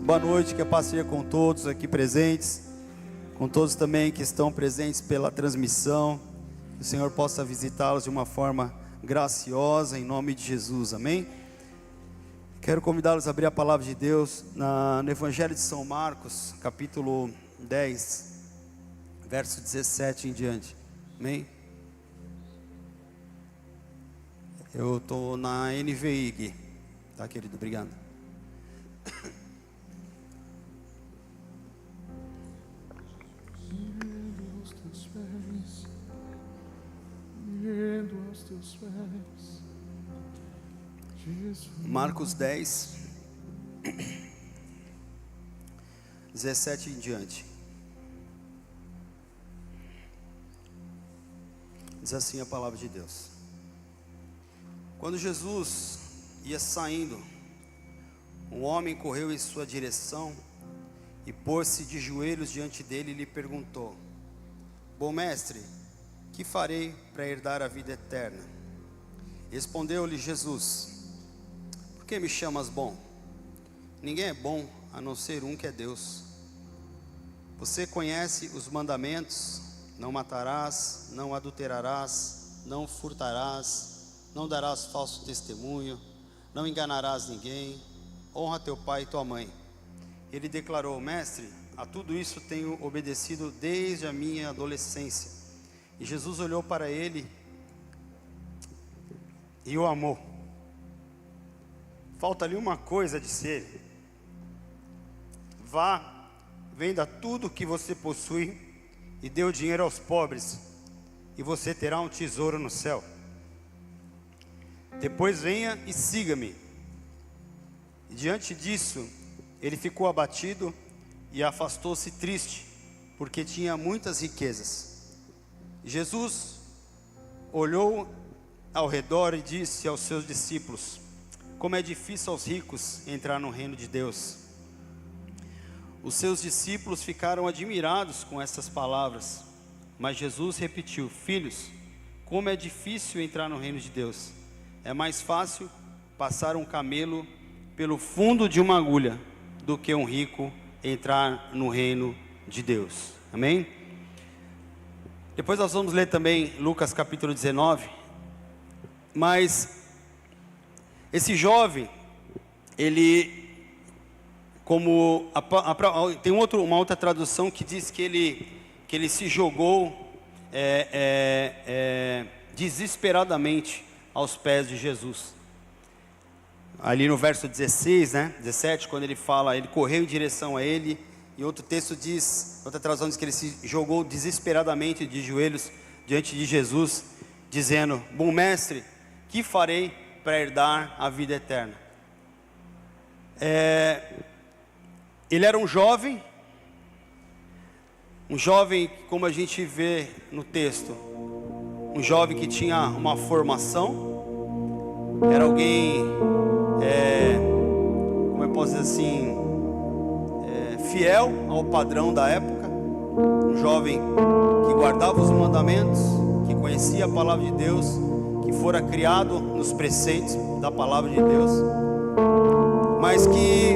Boa noite, que a paz seja com todos aqui presentes, com todos também que estão presentes pela transmissão. Que o Senhor possa visitá-los de uma forma graciosa, em nome de Jesus, amém? Quero convidá-los a abrir a palavra de Deus no Evangelho de São Marcos, capítulo 10, verso 17 em diante, amém? Eu estou na NVI aqui, tá, querido? Obrigado. Aos teus pés, Jesus. Marcos 10, 17 em diante. Diz assim a palavra de Deus: Quando Jesus ia saindo, um homem correu em sua direção e pôs-se de joelhos diante dele e lhe perguntou: Bom mestre, que farei para herdar a vida eterna? Respondeu-lhe Jesus: Por que me chamas bom? Ninguém é bom a não ser um, que é Deus. Você conhece os mandamentos: não matarás, não adulterarás, não furtarás, não darás falso testemunho, não enganarás ninguém, honra teu pai e tua mãe. Ele declarou: Mestre, a tudo isso tenho obedecido desde a minha adolescência. E Jesus olhou para ele e o amou. Falta-lhe uma coisa, disse ele: Vá, venda tudo o que você possui e dê o dinheiro aos pobres, e você terá um tesouro no céu. Depois venha e siga-me. E diante disso, ele ficou abatido e afastou-se triste, porque tinha muitas riquezas. Jesus olhou ao redor e disse aos seus discípulos: Como é difícil aos ricos entrar no reino de Deus. Os seus discípulos ficaram admirados com essas palavras, mas Jesus repetiu: Filhos, como é difícil entrar no reino de Deus. É mais fácil passar um camelo pelo fundo de uma agulha do que um rico entrar no reino de Deus. Amém? Depois nós vamos ler também Lucas capítulo 19. Mas esse jovem, ele, como tem uma outra tradução que diz que ele se jogou desesperadamente aos pés de Jesus. Ali no verso 16, 17, quando ele fala, ele correu em direção a ele. E outro texto diz, outra tradução diz que ele se jogou desesperadamente de joelhos diante de Jesus, dizendo: Bom mestre, que farei para herdar a vida eterna? Ele era um jovem, como a gente vê no texto, um jovem que tinha uma formação, era alguém, como eu posso dizer assim, fiel ao padrão da época, um jovem que guardava os mandamentos, que conhecia a palavra de Deus, que fora criado nos preceitos da palavra de Deus, mas que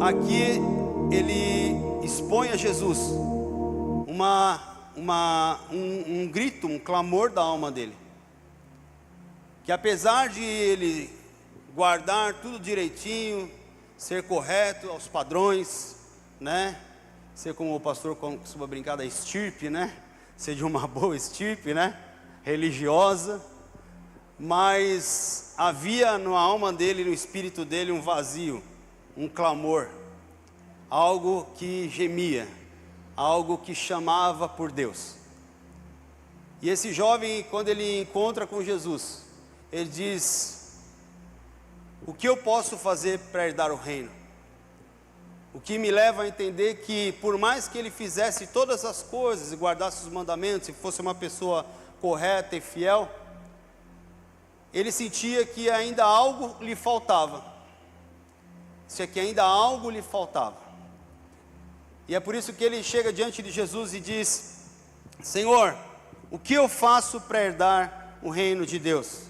aqui ele expõe a Jesus um grito, um clamor da alma dele, que apesar de ele guardar tudo direitinho, ser correto aos padrões, ser, como o pastor costuma brincar, da estirpe, ser de uma boa estirpe, religiosa, mas havia na alma dele, no espírito dele, um vazio, um clamor, algo que gemia, algo que chamava por Deus. E esse jovem, quando ele encontra com Jesus, ele diz: O que eu posso fazer para herdar o reino? O que me leva a entender que, por mais que ele fizesse todas as coisas e guardasse os mandamentos, e fosse uma pessoa correta e fiel, ele sentia que ainda algo lhe faltava. Que ainda algo lhe faltava. E é por isso que ele chega diante de Jesus e diz: Senhor, o que eu faço para herdar o reino de Deus?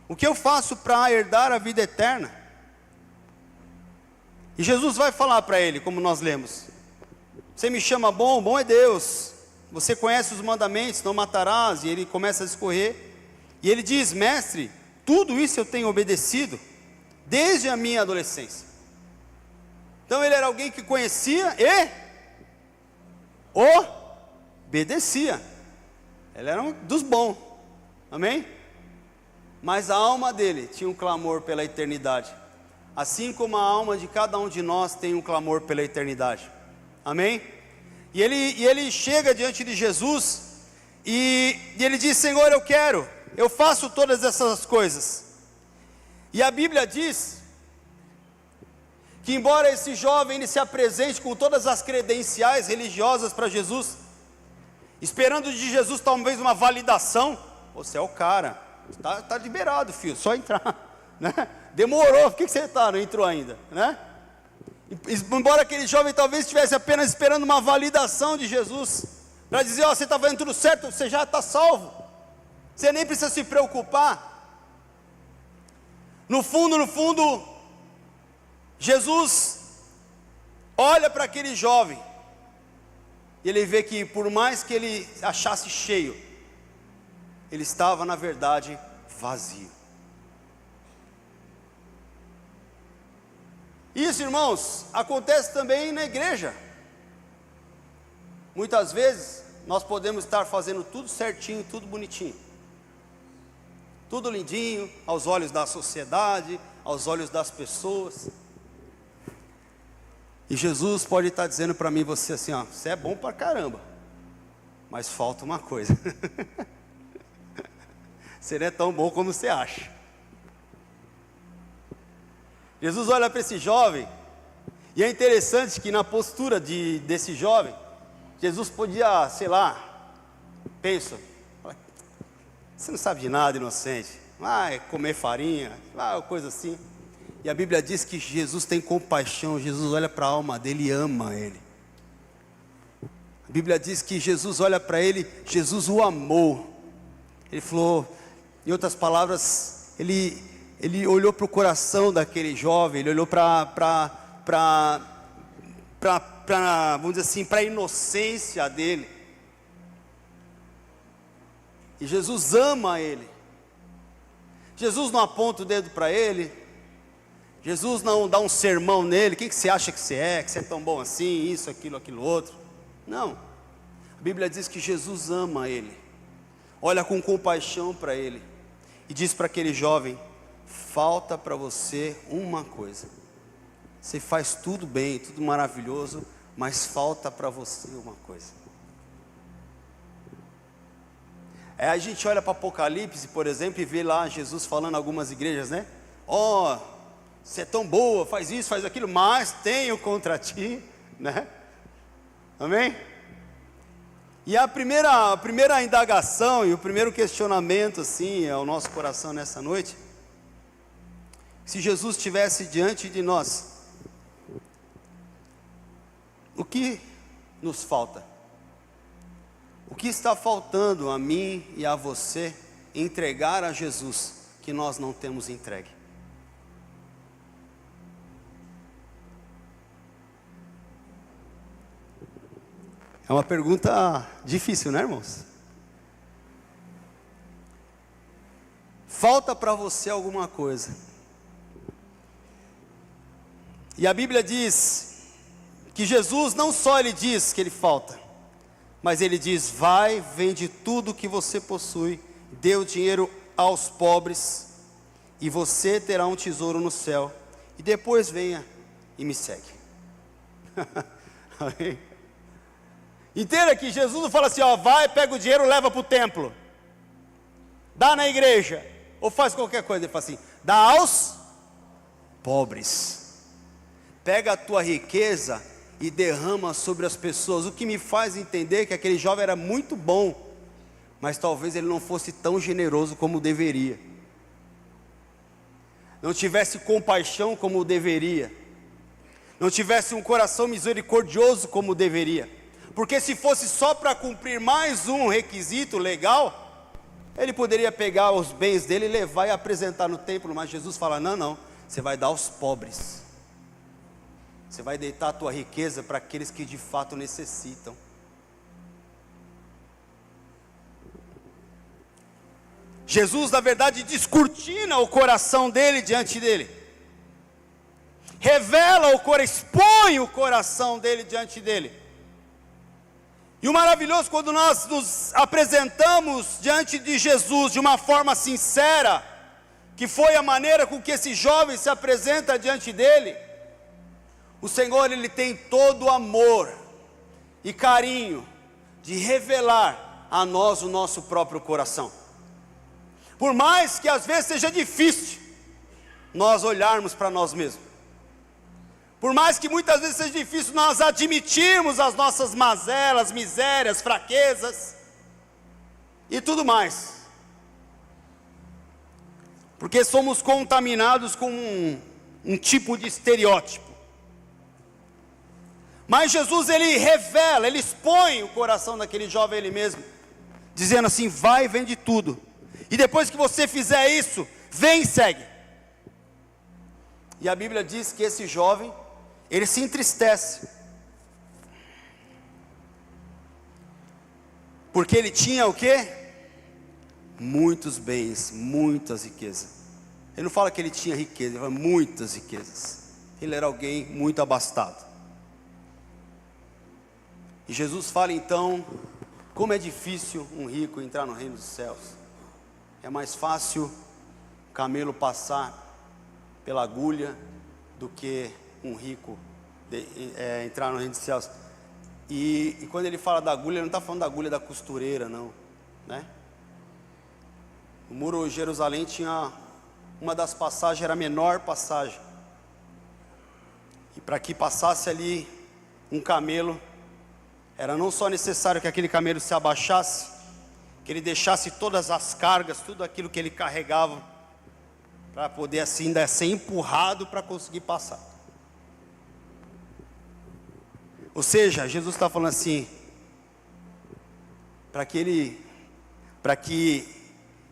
O que eu faço para herdar a vida eterna? E Jesus vai falar para ele, como nós lemos: você me chama bom, bom é Deus. Você conhece os mandamentos, não matarás. E ele começa a discorrer. E ele diz: mestre, tudo isso eu tenho obedecido desde a minha adolescência. Então ele era alguém que conhecia e obedecia. Ele era um dos bons, amém? Mas a alma dele tinha um clamor pela eternidade, assim como a alma de cada um de nós tem um clamor pela eternidade, amém? E ele chega diante de Jesus e ele diz: Senhor, eu faço todas essas coisas. E a Bíblia diz que embora esse jovem ele se apresente com todas as credenciais religiosas para Jesus, esperando de Jesus talvez uma validação: você é o cara, está liberado, filho, só entrar, né? Demorou, por que você não entrou ainda, né? Embora aquele jovem talvez estivesse apenas esperando uma validação de Jesus, para dizer: você está fazendo tudo certo, você já está salvo, você nem precisa se preocupar. No fundo, Jesus olha para aquele jovem, e ele vê que por mais que ele achasse cheio, ele estava na verdade vazio. Isso, irmãos, acontece também na igreja. Muitas vezes nós podemos estar fazendo tudo certinho, tudo bonitinho, tudo lindinho aos olhos da sociedade, aos olhos das pessoas. E Jesus pode estar dizendo para mim e você assim: você é bom pra caramba, mas falta uma coisa. Você não é tão bom como você acha. Jesus olha para esse jovem, e é interessante que na postura desse jovem, Jesus podia, sei lá, você não sabe de nada, inocente, vai comer farinha, coisa assim. E a Bíblia diz que Jesus tem compaixão, Jesus olha para a alma dele e ama ele. A Bíblia diz que Jesus olha para ele, Jesus o amou. Ele falou, em outras palavras, ele olhou para o coração daquele jovem, ele olhou vamos dizer assim, para a inocência dele. E Jesus ama ele. Jesus não aponta o dedo para ele. Jesus não dá um sermão nele: quem que você acha que você é tão bom assim, isso, aquilo outro. Não, a Bíblia diz que Jesus ama ele, olha com compaixão para ele, e diz para aquele jovem: falta para você uma coisa. Você faz tudo bem, tudo maravilhoso, mas falta para você uma coisa. A gente olha para Apocalipse, por exemplo, e vê lá Jesus falando a algumas igrejas, né? Você é tão boa, faz isso, faz aquilo, mas tenho contra ti, né? Amém? E a primeira indagação e o primeiro questionamento, assim, ao nosso coração nessa noite: se Jesus estivesse diante de nós, o que nos falta? O que está faltando a mim e a você entregar a Jesus que nós não temos entregue? É uma pergunta difícil, né, irmãos? Falta para você alguma coisa. E a Bíblia diz que Jesus não só ele diz que ele falta, mas ele diz: vai, vende tudo que você possui, dê o dinheiro aos pobres, e você terá um tesouro no céu, e depois venha e me segue. Amém? Entenda que Jesus não fala assim: vai, pega o dinheiro, leva para o templo, dá na igreja, ou faz qualquer coisa. Ele fala assim: dá aos pobres, pega a tua riqueza e derrama sobre as pessoas. O que me faz entender que aquele jovem era muito bom, mas talvez ele não fosse tão generoso como deveria, não tivesse compaixão como deveria, não tivesse um coração misericordioso como deveria. Porque se fosse só para cumprir mais um requisito legal, ele poderia pegar os bens dele e levar e apresentar no templo. Mas Jesus fala: não, você vai dar aos pobres. Você vai deitar a tua riqueza para aqueles que de fato necessitam. Jesus, na verdade, descortina o coração dele diante dele. Revela o coração, expõe o coração dele diante dele. E o maravilhoso, quando nós nos apresentamos diante de Jesus de uma forma sincera, que foi a maneira com que esse jovem se apresenta diante dele, o Senhor, Ele tem todo o amor e carinho de revelar a nós o nosso próprio coração. Por mais que às vezes seja difícil nós olharmos para nós mesmos, por mais que muitas vezes seja difícil nós admitirmos as nossas mazelas, misérias, fraquezas e tudo mais, porque somos contaminados com um tipo de estereótipo. Mas Jesus, Ele revela, Ele expõe o coração daquele jovem Ele mesmo, dizendo assim: vai e vende tudo, e depois que você fizer isso, vem e segue. E a Bíblia diz que esse jovem, ele se entristece, porque ele tinha o quê? Muitos bens, muitas riquezas. Ele não fala que ele tinha riqueza, ele fala muitas riquezas. Ele era alguém muito abastado. E Jesus fala então, como é difícil um rico entrar no reino dos céus. É mais fácil o camelo passar pela agulha do que um rico entrar no reino dos céus. E quando ele fala da agulha, ele não está falando da agulha da costureira, não, né? O muro de Jerusalém tinha, uma das passagens era a menor passagem, e para que passasse ali um camelo, era não só necessário que aquele camelo se abaixasse, que ele deixasse todas as cargas, tudo aquilo que ele carregava, para poder assim ainda ser empurrado para conseguir passar. Ou seja, Jesus está falando assim, para que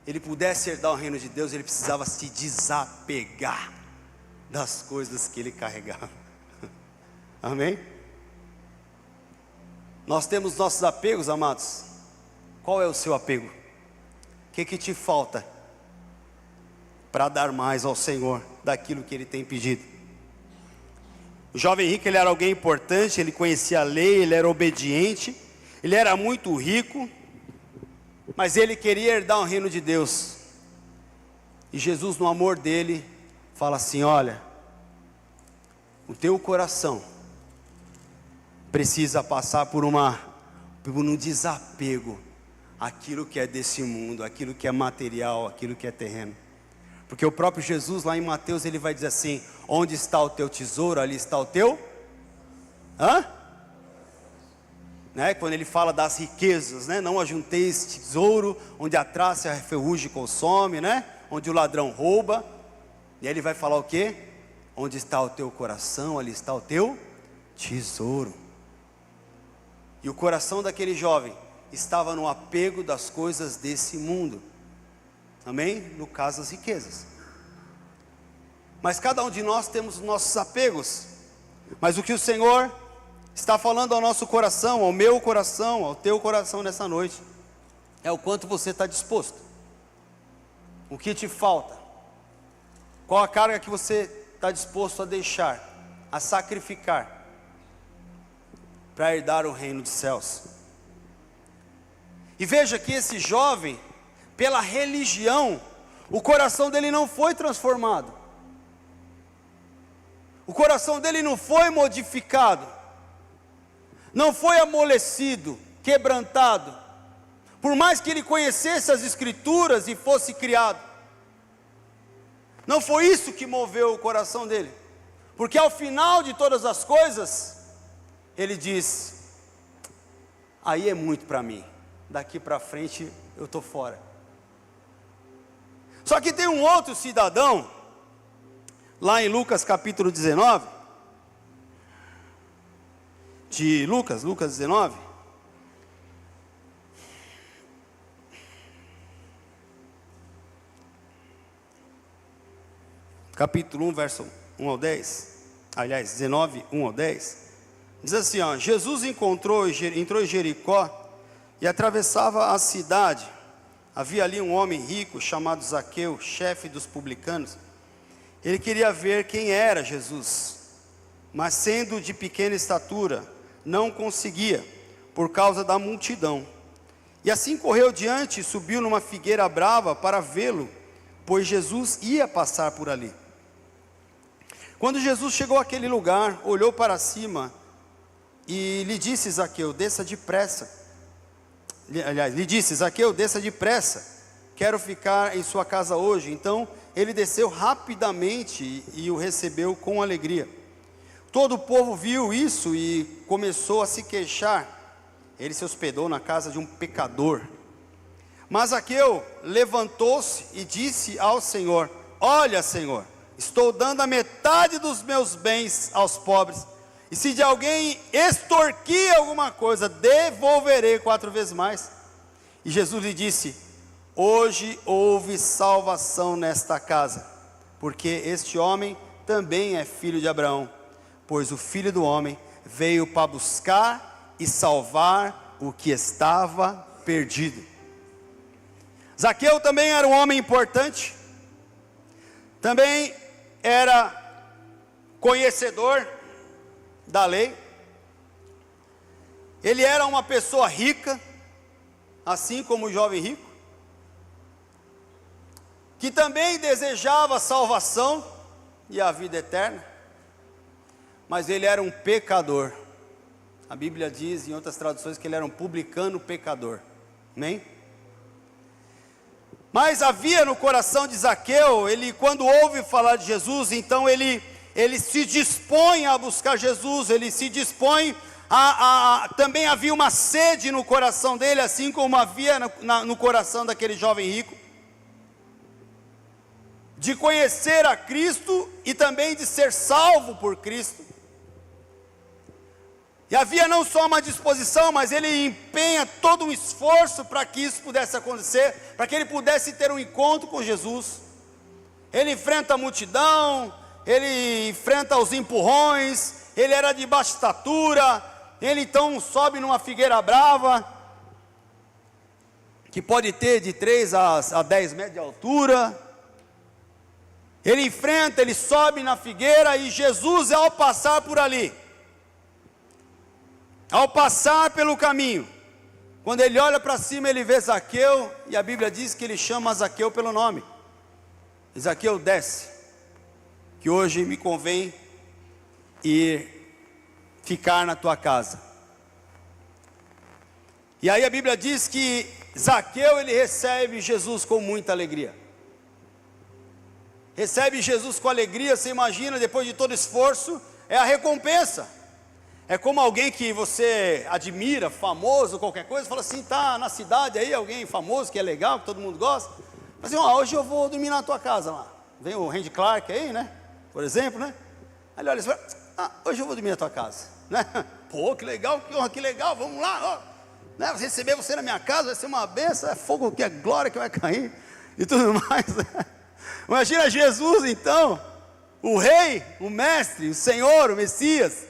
ele pudesse herdar o reino de Deus, ele precisava se desapegar das coisas que ele carregava. Amém? Nós temos nossos apegos, amados. Qual é o seu apego? O que te falta para dar mais ao Senhor daquilo que Ele tem pedido? O jovem rico, ele era alguém importante, ele conhecia a lei, ele era obediente, ele era muito rico, mas ele queria herdar o reino de Deus. E Jesus, no amor dele, fala assim: olha, o teu coração precisa passar por um desapego àquilo que é desse mundo, aquilo que é material, aquilo que é terreno. Porque o próprio Jesus lá em Mateus, ele vai dizer assim: onde está o teu tesouro, ali está o teu né? Quando ele fala das riquezas, né? Não ajunteis tesouro onde a traça e a ferrugem consome, né? Onde o ladrão rouba. E aí ele vai falar o quê? Onde está o teu coração, ali está o teu tesouro. E o coração daquele jovem estava no apego das coisas desse mundo. Amém? No caso, as riquezas. Mas cada um de nós temos os nossos apegos. Mas o que o Senhor está falando ao nosso coração, ao meu coração, ao teu coração nessa noite, é o quanto você está disposto. O que te falta? Qual a carga que você está disposto a deixar, a sacrificar, para herdar o reino dos céus? E veja que esse jovem, pela religião, o coração dele não foi transformado, o coração dele não foi modificado, não foi amolecido, quebrantado, por mais que ele conhecesse as escrituras e fosse criado. Não foi isso que moveu o coração dele, porque ao final de todas as coisas, ele diz: aí é muito para mim, daqui para frente eu estou fora. Só que tem um outro cidadão, lá em Lucas capítulo 19, de Lucas 19, capítulo 1, verso 1 ao 10, aliás, 19, 1 ao 10, diz assim, ó, Jesus entrou em Jericó e atravessava a cidade. Havia ali um homem rico chamado Zaqueu, chefe dos publicanos. Ele queria ver quem era Jesus, mas sendo de pequena estatura, não conseguia, por causa da multidão. E assim correu diante e subiu numa figueira brava para vê-lo, pois Jesus ia passar por ali. Quando Jesus chegou àquele lugar, olhou para cima e lhe disse, Zaqueu, desça depressa. Aliás, lhe disse, Zaqueu, desça depressa, quero ficar em sua casa hoje. Então ele desceu rapidamente e o recebeu com alegria. Todo o povo viu isso e começou a se queixar. Ele se hospedou na casa de um pecador. Mas Zaqueu levantou-se e disse ao Senhor, olha, Senhor, estou dando a metade dos meus bens aos pobres, e se de alguém extorquir alguma coisa, devolverei 4 vezes mais. E Jesus lhe disse, hoje houve salvação nesta casa, porque este homem também é filho de Abraão, pois o Filho do Homem veio para buscar e salvar o que estava perdido. Zaqueu também era um homem importante, também era conhecedor da lei. Ele era uma pessoa rica, assim como o jovem rico, que também desejava salvação e a vida eterna, mas ele era um pecador. A Bíblia diz em outras traduções que ele era um publicano pecador, amém? Mas havia no coração de Zaqueu, ele quando ouve falar de Jesus, então ele se dispõe a buscar Jesus, ele se dispõe também havia uma sede no coração dele, assim como havia no coração daquele jovem rico, de conhecer a Cristo e também de ser salvo por Cristo. E havia não só uma disposição, mas ele empenha todo um esforço para que isso pudesse acontecer, para que ele pudesse ter um encontro com Jesus. Ele enfrenta a multidão, ele enfrenta os empurrões, ele era de baixa estatura, ele então sobe numa figueira brava, que pode ter de 3 a 10 metros de altura. Ele enfrenta, ele sobe na figueira, e Jesus, ao passar por ali, ao passar pelo caminho, quando ele olha para cima, ele vê Zaqueu, e a Bíblia diz que ele chama Zaqueu pelo nome. E Zaqueu, desce, que hoje me convém ir ficar na tua casa. E aí a Bíblia diz que Zaqueu, ele recebe Jesus com muita alegria. Recebe Jesus com alegria. Você imagina, depois de todo esforço, é a recompensa. É como alguém que você admira, famoso, qualquer coisa, fala assim, tá na cidade aí, alguém famoso, que é legal, que todo mundo gosta. Mas assim, hoje eu vou dormir na tua casa lá. Vem o Randy Clark aí, né? Por exemplo, né? Aí ele olha e fala, hoje eu vou dormir na tua casa, né? Pô, que legal, que honra, que legal, vamos lá, ó. Né? Receber você na minha casa vai ser uma bênção, é fogo, que é glória que vai cair, e tudo mais. Imagina Jesus então, o rei, o mestre, o Senhor, o Messias.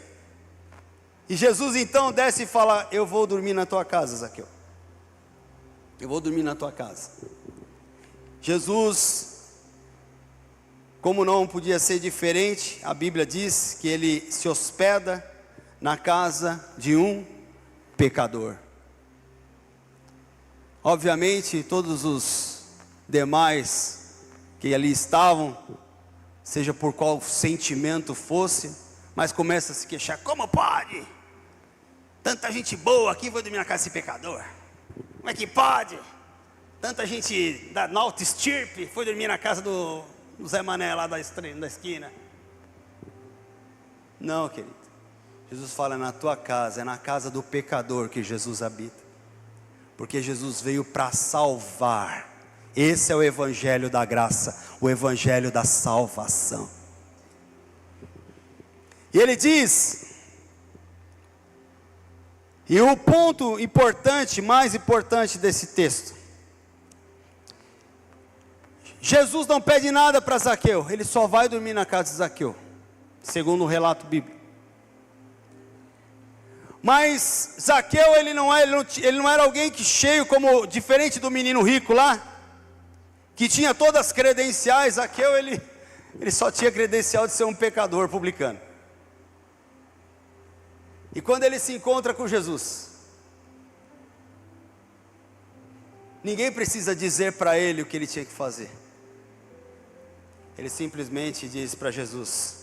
E Jesus então desce e fala, eu vou dormir na tua casa, Zaqueu. Eu vou dormir na tua casa. Jesus, como não podia ser diferente, a Bíblia diz que ele se hospeda na casa de um pecador. Obviamente, todos os demais que ali estavam, seja por qual sentimento fosse, mas começa a se queixar, como pode? Tanta gente boa aqui vai dormir na casa desse pecador. Como é que pode? Tanta gente da alta estirpe foi dormir na casa do Zé Mané lá da esquina. Não, querido. Jesus fala, é na tua casa, é na casa do pecador que Jesus habita. Porque Jesus veio para salvar. Esse é o evangelho da graça, o evangelho da salvação. E ele diz, e o ponto importante, mais importante desse texto, Jesus não pede nada para Zaqueu, ele só vai dormir na casa de Zaqueu. segundo o relato bíblico. Mas Zaqueu, ele não era alguém que cheio, como diferente do menino rico lá, que tinha todas as credenciais. Zaqueu, ele só tinha credencial de ser um pecador publicano. E quando ele se encontra com Jesus, ninguém precisa dizer para ele o que ele tinha que fazer. Ele simplesmente diz para Jesus: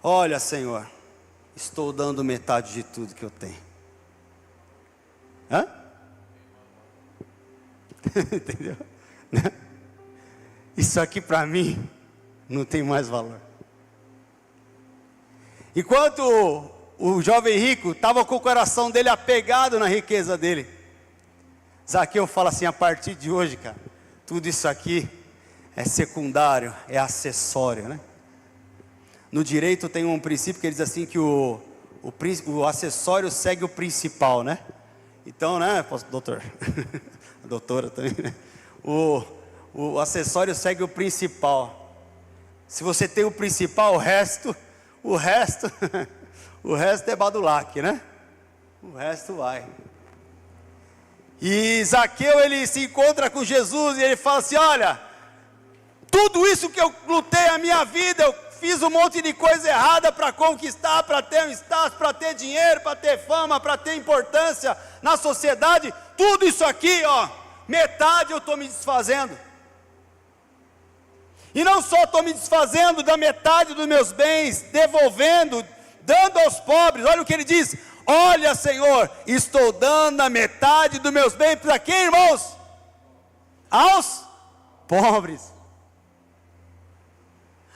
olha, Senhor, estou dando metade de tudo que eu tenho. Hã? Entendeu? Isso aqui para mim não tem mais valor. Enquanto o jovem rico estava com o coração dele apegado na riqueza dele, Zaqueu fala assim: a partir de hoje, cara, tudo isso aqui é secundário, é acessório, né? No direito tem um princípio que diz assim que o acessório segue o principal, né? Então, né, doutor? A doutora também, né? O acessório segue o principal. Se você tem o principal, o resto é badulaque, né? O resto vai. E Zaqueu, ele se encontra com Jesus e ele fala assim: olha, tudo isso que eu lutei a minha vida, eu fiz um monte de coisa errada para conquistar, para ter um status, para ter dinheiro, para ter fama, para ter importância na sociedade. Tudo isso aqui, ó, metade eu estou me desfazendo. E não só estou me desfazendo da metade dos meus bens, devolvendo, dando aos pobres. Olha o que ele diz: olha, Senhor, estou dando a metade dos meus bens para quem, irmãos? Aos pobres.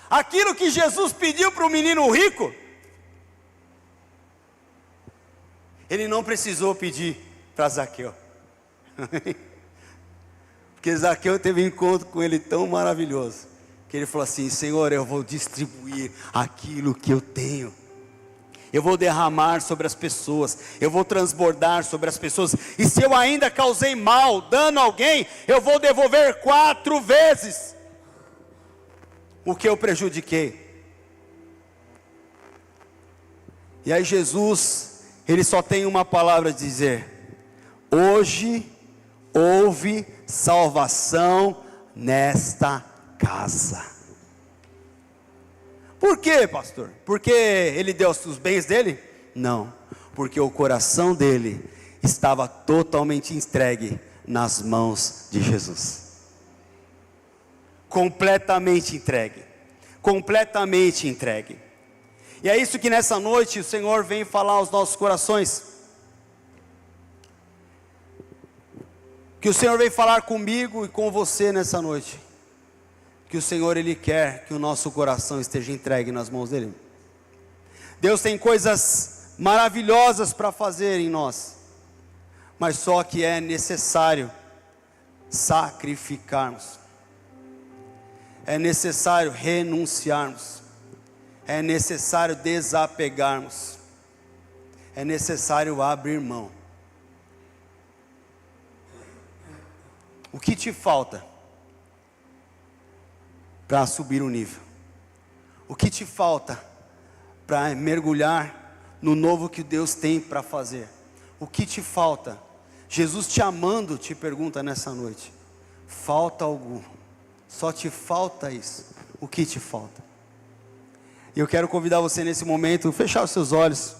Aquilo que Jesus pediu para o menino rico, ele não precisou pedir para Zaqueu. Porque Zaqueu teve um encontro com ele tão maravilhoso, que ele falou assim: Senhor, eu vou distribuir aquilo que eu tenho. Eu vou derramar sobre as pessoas, eu vou transbordar sobre as pessoas. E se eu ainda causei mal, dano a alguém, eu vou devolver 4 vezes o que eu prejudiquei. E aí Jesus, ele só tem uma palavra a dizer: hoje houve salvação nesta casa. Por quê, pastor? Porque ele deu os bens dele? Não, porque o coração dele estava totalmente entregue nas mãos de Jesus. Completamente entregue. Completamente entregue. E é isso que nessa noite o Senhor vem falar aos nossos corações. Que o Senhor vem falar comigo e com você nessa noite. Que o Senhor, Ele quer que o nosso coração esteja entregue nas mãos dEle. Deus tem coisas maravilhosas para fazer em nós, mas só que é necessário sacrificarmos, é necessário renunciarmos, é necessário desapegarmos, é necessário abrir mão. O que te falta para subir o nível? O que te falta para mergulhar no novo que Deus tem para fazer? O que te falta? Jesus te amando te pergunta nessa noite: falta algo? Só te falta isso? O que te falta? E eu quero convidar você nesse momento a fechar os seus olhos.